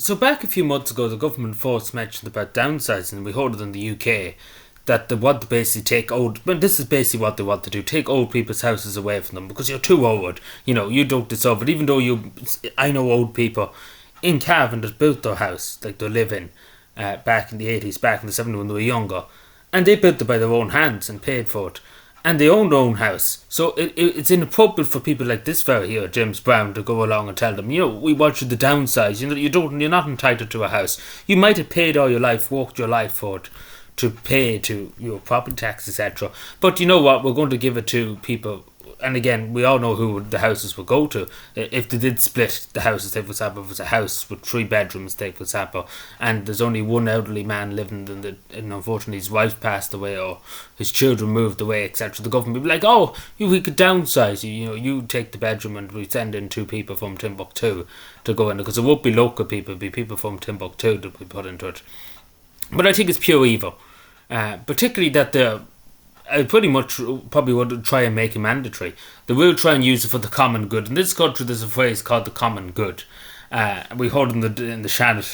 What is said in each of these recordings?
So back a few months ago, the government first mentioned about downsizing, and we heard it in the UK that they want to basically take old. But this is basically what they want to do: take old people's houses away from them because you're too old. You don't deserve it. Even though I know old people in Cavan that built their house, like they live in, back in the 80s, back in the 70s when they were younger, and they built it by their own hands and paid for it. And they own their own house. So it's inappropriate for people like this fella here, James Brown, to go along and tell them, we want you to downsize. You're not entitled to a house. You might have paid all your life, worked your life for it, to pay to your property tax, etc. But you know what? We're going to give it to people. And again, we all know who the houses will go to. If they did split the houses, say for example, if it was a house with 3 bedrooms, take for example, and there's only one elderly man living and unfortunately his wife passed away or his children moved away, etc., the government would be like, oh, we could downsize you, you take the bedroom and we send in 2 people from Timbuktu to go in, because it won't be local people, it'll be people from Timbuktu that we put into it. But I think it's pure evil, particularly that I pretty much probably would try and make it mandatory. They will try and use it for the common good. In this country, there's a phrase called the common good. We heard in the Shannon,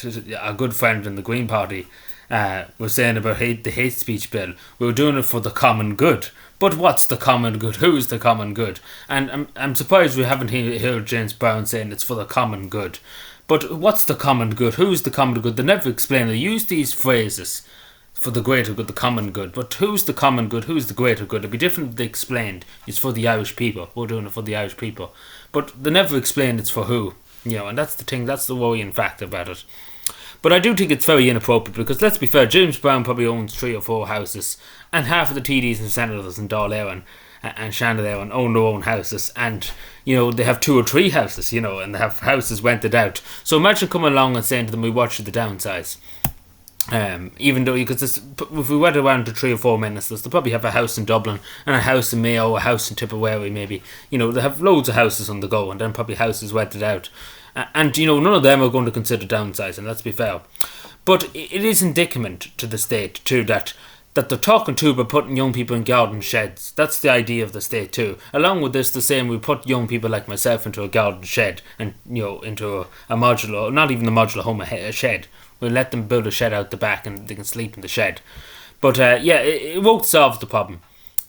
a good friend in the Green Party was saying about the hate speech bill. We were doing it for the common good. But what's the common good? Who's the common good? And I'm surprised we haven't heard James Brown saying it's for the common good. But what's the common good? Who's the common good? They never explain. They use these phrases for the greater good, the common good. But who's the common good? Who's the greater good? It'd be different if they explained it's for the Irish people. We're doing it for the Irish people. But they never explain it's for who. And that's the thing, that's the worrying fact about it. But I do think it's very inappropriate because, let's be fair, James Brown probably owns 3 or 4 houses, and half of the TDs and senators in Dáil Éireann and Shannon Éireann own their own houses, and they have 2 or 3 houses, and they have houses rented out. So imagine coming along and saying to them, we want you to downsize. Even though if we went around to 3 or 4 ministers, they probably have a house in Dublin and a house in Mayo, a house in Tipperary maybe. They have loads of houses on the go, and then probably houses rented out. And none of them are going to consider downsizing, let's be fair. But it is indicament to the state too that they're talking to about putting young people in garden sheds. That's the idea of the state too. Along with this, they're saying we put young people like myself into a garden shed and into a modular, not even a modular home, a shed. We'll let them build a shed out the back and they can sleep in the shed. But it won't solve the problem,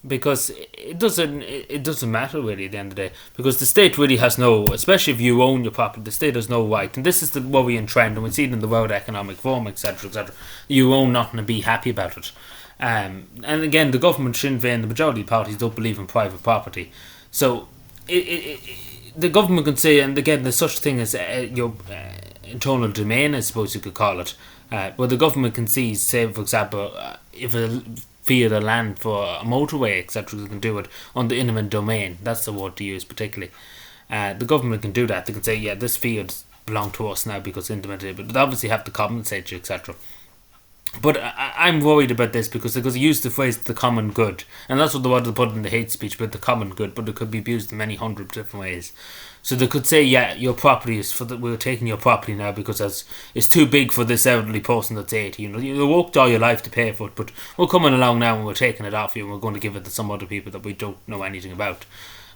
because it doesn't matter really at the end of the day, because the state really has no, especially if you own your property, the state has no right. And this is the worrying trend, and we see it in the World Economic Forum, etc., etc. You own nothing and be happy about it. And again, the government, Sinn Féin, the majority of parties don't believe in private property. So the government can say, and again, there's such a thing as internal domain, I suppose you could call it, where the government can seize, say for example, if a field of land for a motorway, etc., they can do it on the intimate domain. That's the word to use particularly. The government can do that. They can say, yeah, this field belongs to us now because intimate, but they obviously have to compensate you, etc. But I'm worried about this because they use the phrase the common good, and that's what they wanted to put in the hate speech, but the common good, but it could be abused in many hundred different ways. So they could say, yeah, your property is we're taking your property now because it's too big for this elderly person that's 80. You worked all your life to pay for it, but we're coming along now and we're taking it off you and we're going to give it to some other people that we don't know anything about.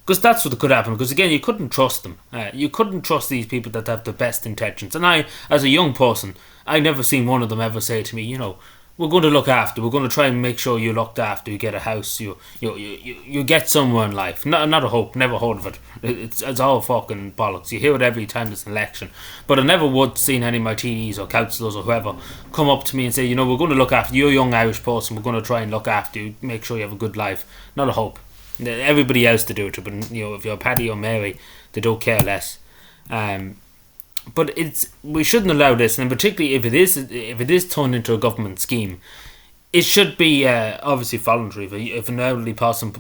Because that's what could happen. Because again, you couldn't trust them. You couldn't trust these people that have the best intentions. And I, as a young person, I never seen one of them ever say to me, we're going to look after. We're going to try and make sure you're looked after. You get a house. You get somewhere in life. Not a hope. Never heard of it. It's all fucking bollocks. You hear it every time there's an election. But I never would seen any of my TDs or councillors or whoever come up to me and say, we're going to look after you. You're a young Irish person. We're going to try and look after you. Make sure you have a good life. Not a hope. Everybody else to do it, but if you're Paddy or Mary, they don't care less. But we shouldn't allow this, and particularly if it is turned into a government scheme, it should be obviously voluntary. If an elderly person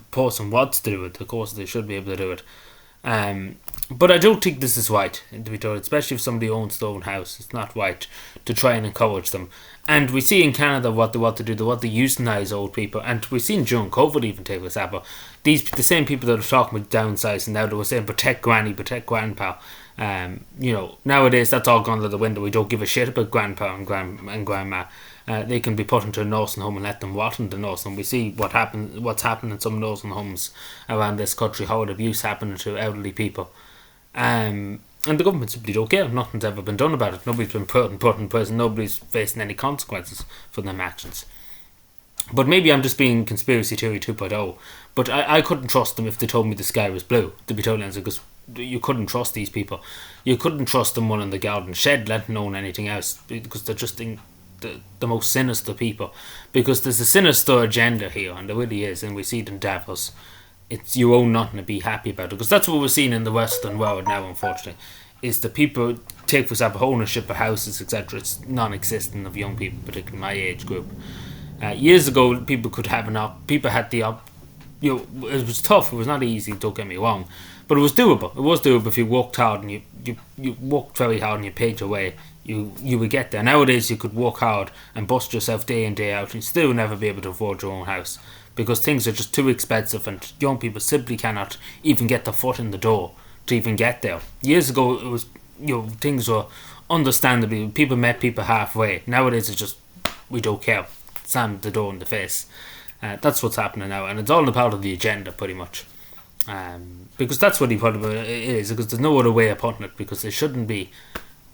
wants to do it, of course they should be able to do it. But I don't think this is right, to be told, especially if somebody owns their own house. It's not right to try and encourage them. And we see in Canada what they want to do. They want to euthanize old people. And we've seen during COVID, even take for example, the same people that are talking about downsizing now, they were saying protect granny, protect grandpa. Nowadays that's all gone to the window. We don't give a shit about grandpa and grandma. They can be put into a nursing home and let them rot in the nursing home. We see what's happened in some nursing homes around this country, how abuse happening to elderly people. And the government simply don't care. Nothing's ever been done about it. Nobody's been put in prison. Nobody's facing any consequences for them actions. But maybe I'm just being conspiracy theory 2.0. But I couldn't trust them if they told me the sky was blue, to be totally honest, because you couldn't trust these people. You couldn't trust them running the garden shed, let alone anything else, because they're just the most sinister people. Because there's a sinister agenda here, and there really is, and we see it in Davos. It's you own nothing to be happy about it, because that's what we're seeing in the Western world now, unfortunately, is the people take, for example, ownership of houses, etc. It's non-existent of young people, particularly my age group. Years ago, people could have people had the it was tough. It was not easy. Don't get me wrong, but it was doable. It was doable if you worked hard and you worked very hard and you paid your way. You would get there. Nowadays, you could work hard and bust yourself day in day out and still never be able to afford your own house because things are just too expensive and young people simply cannot even get their foot in the door to even get there. Years ago, it was things were understandably people met people halfway. Nowadays, it's just we don't care. Slam the door in the face. That's what's happening now, and it's all a part of the agenda, pretty much. Because that's what he put it is, because there's no other way of putting it, because it shouldn't be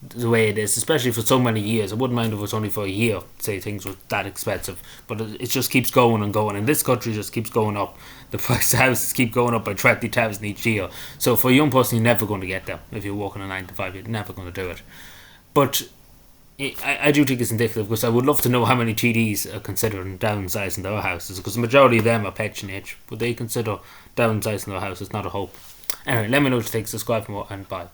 the way it is, especially for so many years. I wouldn't mind if it was only for a year, say things were that expensive, but it just keeps going and going, and this country just keeps going up. The price of houses keep going up by 20,000 each year. So for a young person, you're never going to get there. If you're working a 9 to 5, you're never going to do it. But I do think it's indicative, because I would love to know how many TDs are considering downsizing their houses, because the majority of them are pension age. Would they consider downsizing their houses? Not a hope. Anyway, let me know what you think. Subscribe for more, and bye.